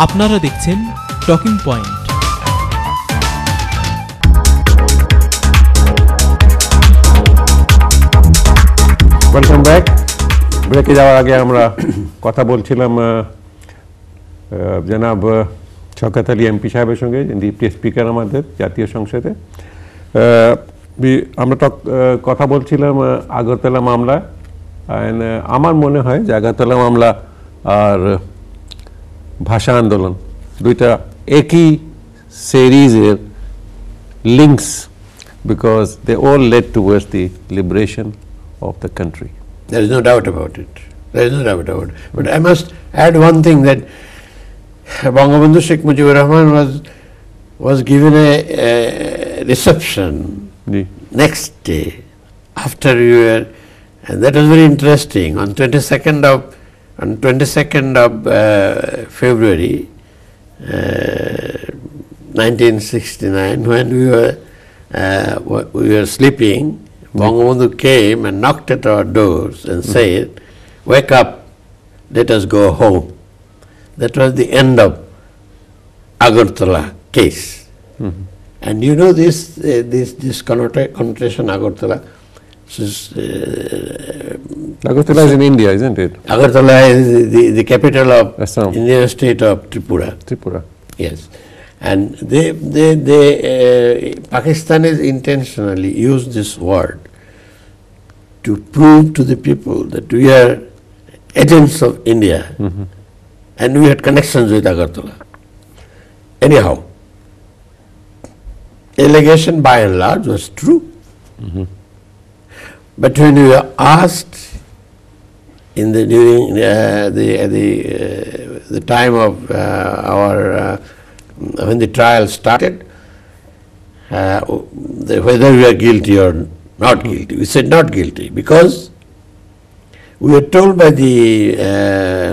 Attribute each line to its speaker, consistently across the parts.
Speaker 1: আপনারা দেখছেন talking point.
Speaker 2: Welcome back. ব্রেকে যাওয়ার আগে আমরা কথা বলছিলাম জনাব শওকত আলী এমপি সাহেবের সঙ্গে, ডেপুটি স্পিকার আমাদের জাতীয় সংসদে। আমরা কথা বলছিলাম আগরতলা মামলা। আমার মনে হয় যে আগরতলা মামলা আর ভাষা আন্দোলন দুইটা একই সিরিজের links, because they all led towards the liberation of the country.
Speaker 3: There is no doubt about it. There is no doubt about it. But I must add one thing, that Bangabandhu Sheikh Mujibur Rahman was given a reception next day after you were, and that was very interesting. On 22nd of February 1969, when we were sleeping, Bangabandhu came and knocked at our doors and said, "Wake up, let us go home." That was the end of Agartala case. And you know this connotation Agartala.
Speaker 2: Agartala is in India, isn't it?
Speaker 3: Agartala is the capital of
Speaker 2: Assam.
Speaker 3: Indian state of Tripura.
Speaker 2: Tripura.
Speaker 3: Yes. And Pakistanis intentionally use this word to prove to the people that we are agents of India, and we had connections with Agartala. Anyhow, allegation by and large was true. But when we were asked during the time of when the trial started, whether we are guilty or not guilty, we said not guilty, because we were told by the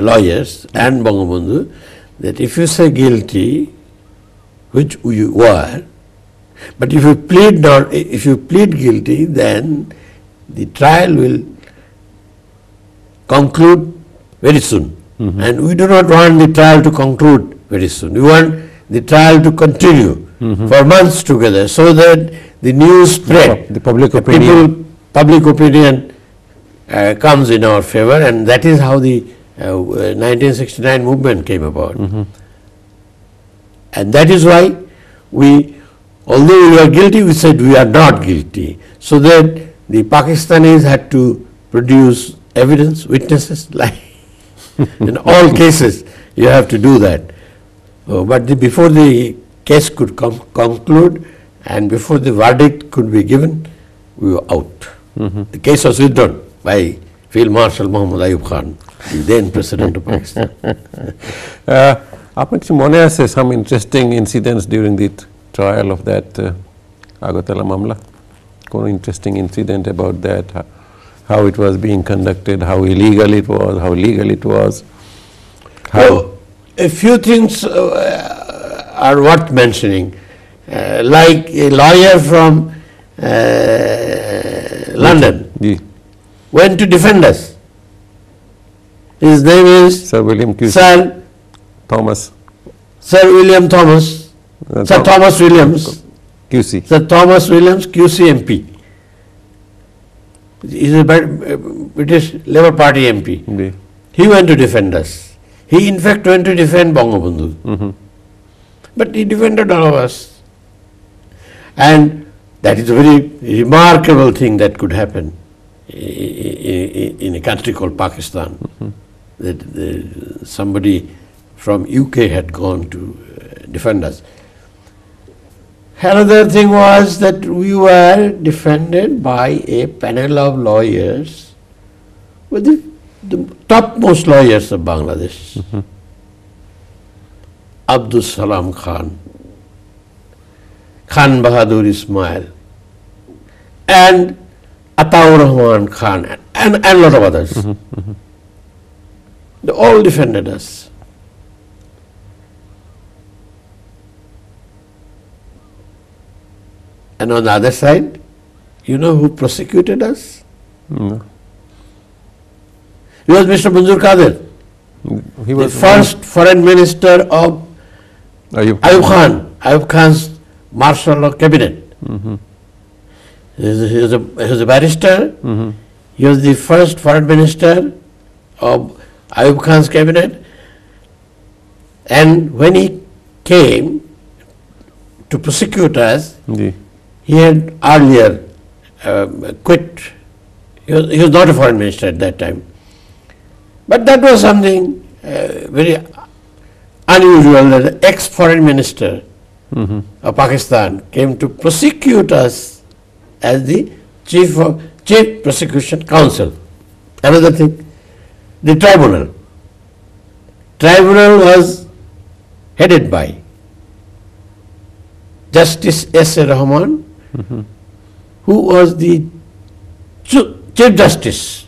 Speaker 3: lawyers and Bangabandhu that if you say guilty, which you were, but if you plead guilty, then the trial will conclude very soon. And we do not want the trial to conclude very soon. We want the trial to continue for months together, so that the news spread,
Speaker 2: the public
Speaker 3: opinion comes in our favor, and that is how the 1969 movement came about. And that is why although we are guilty, we said we are not guilty, so that the Pakistanis had to produce evidence, witnesses, like in all cases you have to do that. But before the case could conclude and before the verdict could be given, we were out. The case was withdrawn by Field Marshal Muhammad Ayub Khan, the then President of Pakistan.
Speaker 2: আপনার কিছু মনে আছে some interesting incidents during the trial of that Agartala Mamla? কোনো interesting incident about that? How it was being conducted, how illegal it was, how legal it was?
Speaker 3: A few things are worth mentioning. Like a lawyer from London went to defend us. His name is
Speaker 2: Sir William Thomas.
Speaker 3: Sir William Thomas. Sir Thomas Williams.
Speaker 2: QC.
Speaker 3: Sir Thomas Williams, QC MP. He is a British Labour Party MP. He went to defend us. He in fact went to defend Bangabandhu. But he defended all of us. And that is a very remarkable thing that could happen in a country called Pakistan. That somebody from UK had gone to defend us. Another thing was that we were defended by a panel of lawyers with the topmost lawyers of Bangladesh. Abdul Salam Khan, Khan Bahadur Ismail, and Ataur Rahman Khan, and a lot of others. They all defended us. And on the other side, you know who prosecuted us?
Speaker 2: No.
Speaker 3: He was Mr. Manzoor Kadir.
Speaker 2: He
Speaker 3: the
Speaker 2: was
Speaker 3: first foreign minister of
Speaker 2: Ayub
Speaker 3: Ayub Khan's martial law cabinet. He was a barrister. He was the first foreign minister of Ayub Khan's cabinet. And when he came to prosecute us,
Speaker 2: ji
Speaker 3: he had earlier quit. He was not a foreign minister at that time. But that was something very unusual that an ex-foreign minister of Pakistan came to prosecute us as the chief prosecution counsel. Another thing, the tribunal. Tribunal was headed by Justice S.A. Rahman, who was the Chief Justice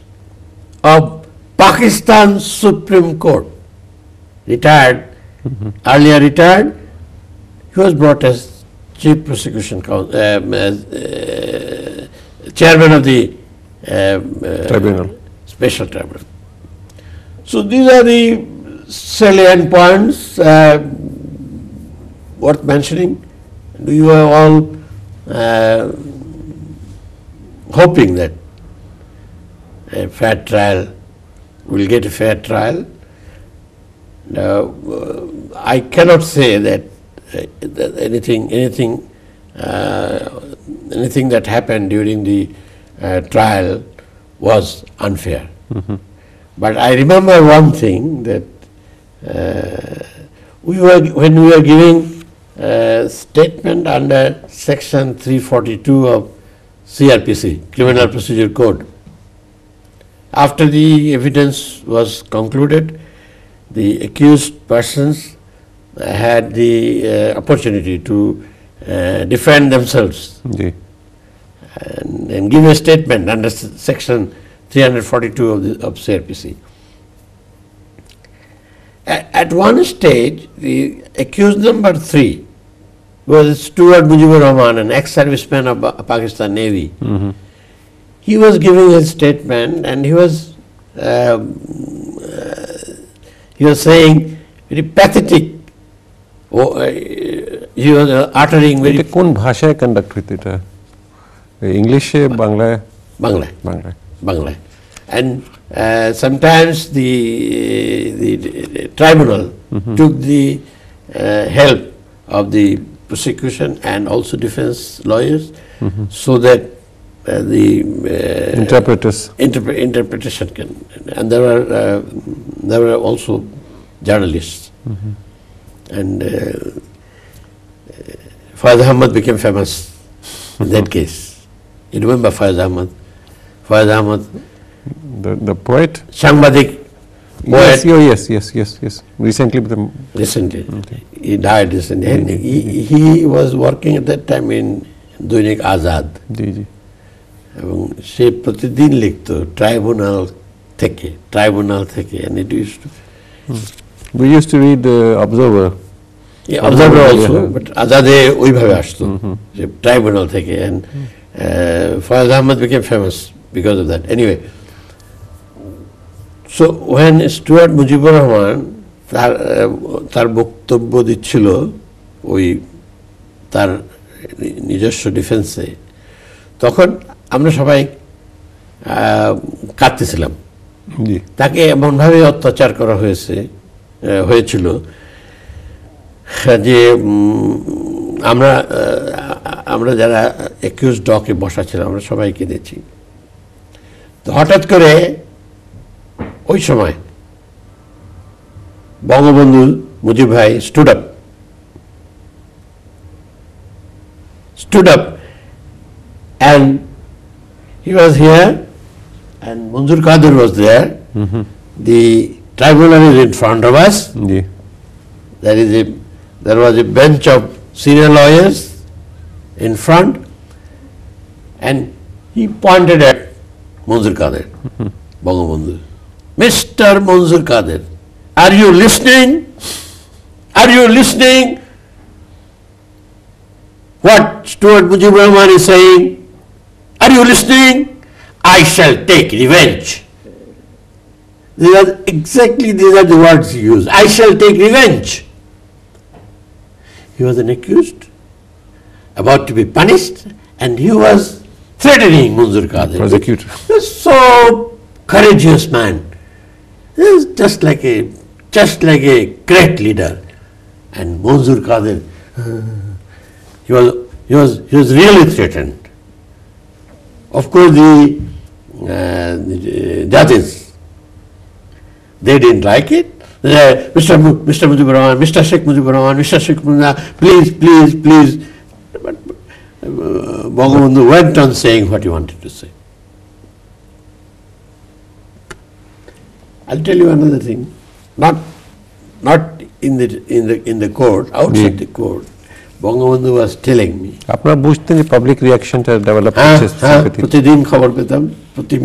Speaker 3: of Pakistan Supreme Court, retired, earlier retired. He was brought as Chief Prosecution Counsel, Chairman of the
Speaker 2: tribunal.
Speaker 3: Special Tribunal. So these are the salient points worth mentioning. We were all hoping that a fair trial, will get a fair trial. Now, I cannot say that, anything that happened during the trial was unfair. But I remember one thing, that when we were giving statement under section 342 of CRPC, Criminal Procedure Code. After the evidence was concluded, the accused persons had the opportunity to defend themselves
Speaker 2: ji
Speaker 3: and give a statement under section 342 of CRPC. At one stage, the accused number 3 was Stuart Mujibur Rahman, an ex-serviceman of Pakistan Navy. He was giving his statement, and he was saying very pathetic. He was uttering very
Speaker 2: এটা কোন ভাষায় conduct হইতো এটা ইংলিশে বাংলায়
Speaker 3: Bangla.
Speaker 2: বাংলায়
Speaker 3: Bangla. And sometimes the tribunal took the help of the prosecution and also defense lawyers, so that the
Speaker 2: interpreters
Speaker 3: interpretation can. And there were also journalists. And Faiz Ahmad became famous in that case. You remember Faiz Ahmad? Faiz Ahmad,
Speaker 2: the poet
Speaker 3: Shangbadik poet.
Speaker 2: yes recently
Speaker 3: Recently, he died recently. And he was working at that time in Dainik Azad.
Speaker 2: জি জি
Speaker 3: এবং সে প্রতিদিন লিখতো tribunal থেকে, and it used to
Speaker 2: we used to read Observer
Speaker 3: observer also, but আজাদে ওইভাবে আসতো যে tribunal থেকে, and Faiz Ahmad became famous because of that. Anyway, so when Stuart Mujibur Rahman তার বক্তব্য দিচ্ছিল ওই তার নিজস্ব ডিফেন্সে, তখন আমরা সবাই কাঁদতেছিলাম।
Speaker 2: জি
Speaker 3: তাকে এমনভাবে অত্যাচার করা হয়েছিল যে আমরা যারা অ্যাকিউজ ডকে বসা ছিলাম, আমরা সবাই কেঁদেছি। তো হঠাৎ করে ওই সময় বঙ্গবন্ধু মুজিব ভাই stood up and he was here, and Manzoor Qadir was there. The tribunal is in front of us.
Speaker 2: G
Speaker 3: There was a bench of senior lawyers in front, and he pointed at Manzoor Qadir, Bangabandhu. Mr. Manzoor Qadir, are you listening? Are you listening? What Stuart Mujibur Rahman is saying? Are you listening? I shall take revenge. These are the words he used. I shall take revenge. He was an accused, about to be punished, and he was threatening Munzur Qadir.
Speaker 2: Prosecutor.
Speaker 3: He was so courageous man. He was just like a great leader. And Munzur Qadir, he was really threatened. Of course, the judges, they didn't like it. Mr. Mujibur Rahman, Mr. Sheikh Mujibur Rahman, Mr. Sheikh Mujibur, please. But Bangabandhu went on saying what he wanted to say. I'll tell you another thing. Not in the court, outside the court. Bangabandhu was telling me.
Speaker 2: আপনারা বুঝতেন যে public রিঅ্যাকশনটা develop হচ্ছে
Speaker 3: প্রতিদিন খবর পেতাম, প্রতি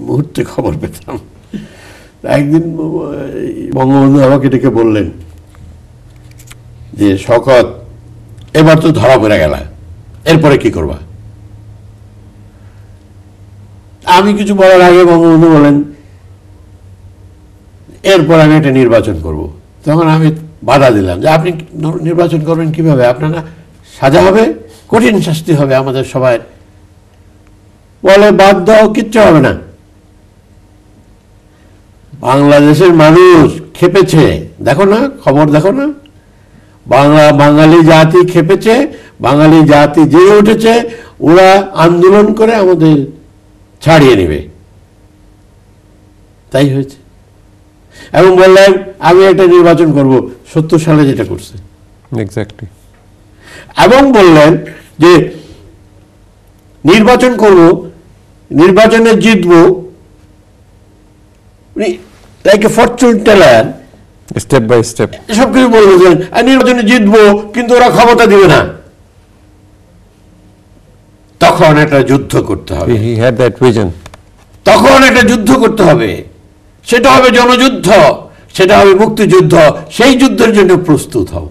Speaker 3: মুহূর্তে খবর পেতাম। একদিন বঙ্গবন্ধু আমাকে ডেকে বললেন যে শওকত, এবার তো ধরা পড়ে গেল, এরপরে কি করবা? আমি কিছু বলার আগে বঙ্গবন্ধু বলেন এরপর আমি একটা নির্বাচন করব। তখন আমি বাধা দিলাম যে আপনি নির্বাচন করবেন কিভাবে? আপনারা সাজা হবে, কঠিন শাস্তি হবে আমাদের সবাই। বলে বাদ দাও, কিচ্ছু হবে না। বাংলাদেশের মানুষ খেপেছে, দেখো না, খবর দেখো না, বাঙালি জাতি খেপেছে, বাঙালি জাতি জেগে উঠেছে, ওরা আন্দোলন করে আমাদের ছাড়িয়ে নেবে। তাই হয়েছে। এবং বললেন আমি একটা নির্বাচন করব, 70 সালে যেটা করছে।
Speaker 2: এক্স্যাক্টলি।
Speaker 3: এবং বললেন যে নির্বাচন করব, নির্বাচনে জিতবো, like a fortune teller,
Speaker 2: step by step
Speaker 3: সবকিছু বললেন। নির্বাচনে জিতবো, কিন্তু ওরা ক্ষমতা দিবে না, তখন একটা যুদ্ধ করতে হবে।
Speaker 2: He had that vision.
Speaker 3: তখন একটা যুদ্ধ করতে হবে, সেটা হবে জনযুদ্ধ, সেটা হবে মুক্তিযুদ্ধ, সেই যুদ্ধের জন্য প্রস্তুত হব।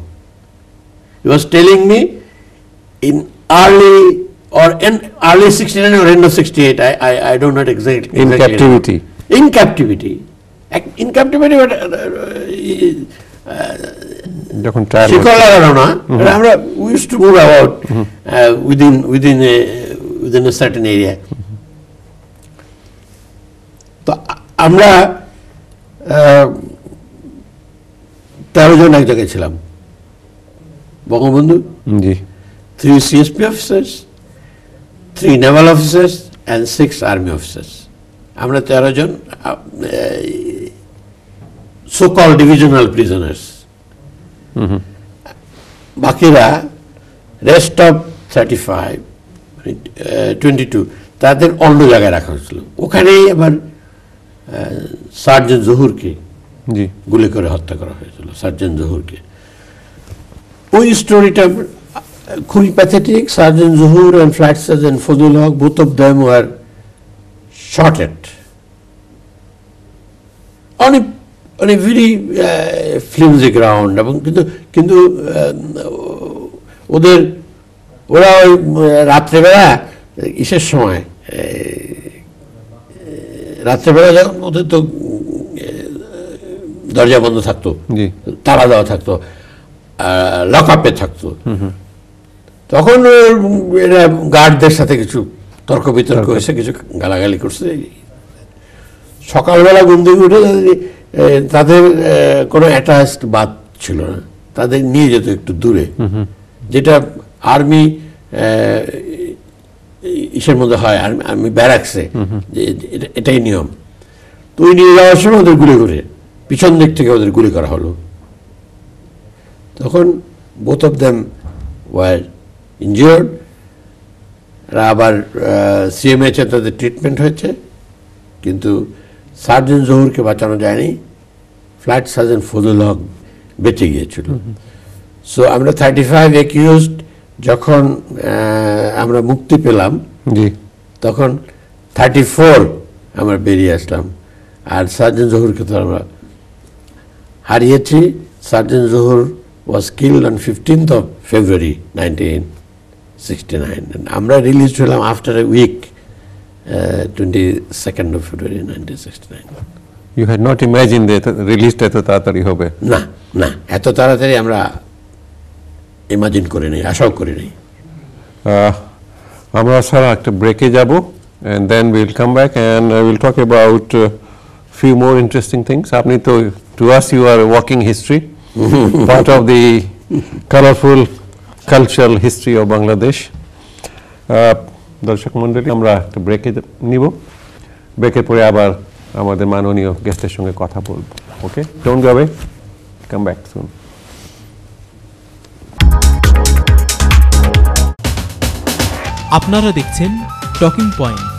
Speaker 3: He was telling me in early 69 or end of 68, I don't know exactly.
Speaker 2: In captivity.
Speaker 3: In captivity, but
Speaker 2: যখন ট্রায়াল
Speaker 3: শিকল লাগানো না, আমরা we used to move about within a certain area. তো আমরা 13 জন এক জায়গায় ছিলাম। বঙ্গবন্ধু,
Speaker 2: জি,
Speaker 3: 3 CSP officers, 3 naval officers and 6 army officers. আমরা 13 জন so called divisional prisoners. বাকিরা রেস্ট অফ 22 তাদের অন্য জায়গায় রাখা হয়েছিল। ওখানেই আবার সার্জেন্ট জহুরকে গুলি করে হত্যা করা হয়েছিল, সার্জেন্ট জহুরকে। ওই স্টোরিটা খুবই pathetic. Sergeant Zahur and Flight Sergeant Fazal Haque, both of them were shot at on a very flimsy ground. এবং কিন্তু ওরা ওই রাত্রেবেলা ইসের সময়, রাত্রেবেলা যখন ওদের তো দরজা বন্ধ থাকতো, তালা দেওয়া থাকতো, লকআপে থাকতো, তখন এরা গার্ডদের সাথে কিছু তর্ক বিতর্ক হয়েছে, কিছু গালাগালি করছে। সকালবেলা ঘুম থেকে উঠে তাদের কোনো অ্যাটাচড বাথ ছিল না, তাদের নিয়ে যেত একটু দূরে, যেটা আর্মি ইসের মধ্যে হয়, আর্মি ব্যারাকসে, এটাই নিয়ম। তো ওই নিয়ে যাওয়ার সময় ওদের গুলি করে পিছন দিক থেকে ওদের গুলি করা হলো। তখন both of them were injured. আবার CMH এ তাদের ট্রিটমেন্ট হয়েছে, কিন্তু সার্জেন্ট জহুরকে বাঁচানো যায়নি। ফ্লাইট সার্জেন্ট ফজল হক বেঁচে গিয়েছিল। সো আমরা 35 অ্যাকিউজড যখন আমরা মুক্তি পেলাম, তখন 34 আমরা বেরিয়ে আসলাম। আর সার্জেন্ট জহুরকে তো আমরা হারিয়েছি। Sergeant Zahur was killed on 15th of February 1969. And আমরা রিলিজ হলাম after a week, 22nd of February 1969.
Speaker 2: You had not imagined that released এত তাড়াতাড়ি হবে।
Speaker 3: না না, এত তাড়াতাড়ি আমরা ইমাজিন করে নেই, আশাও করে নেই।
Speaker 2: আমরা স্যার একটা ব্রেকে যাব, and then we'll come back and we'll talk about few more interesting things. আপনি তো, to us you are a walking history, part of the colorful cultural history of Bangladesh. দর্শক মণ্ডলী, আমরা একটা ব্রেকে নিব, ব্রেকের পরে আবার আমাদের মাননীয় গেস্টের সঙ্গে কথা বলবো। Okay, don't go away, come back soon.
Speaker 1: আপনারা দেখছেন টকিং পয়েন্ট।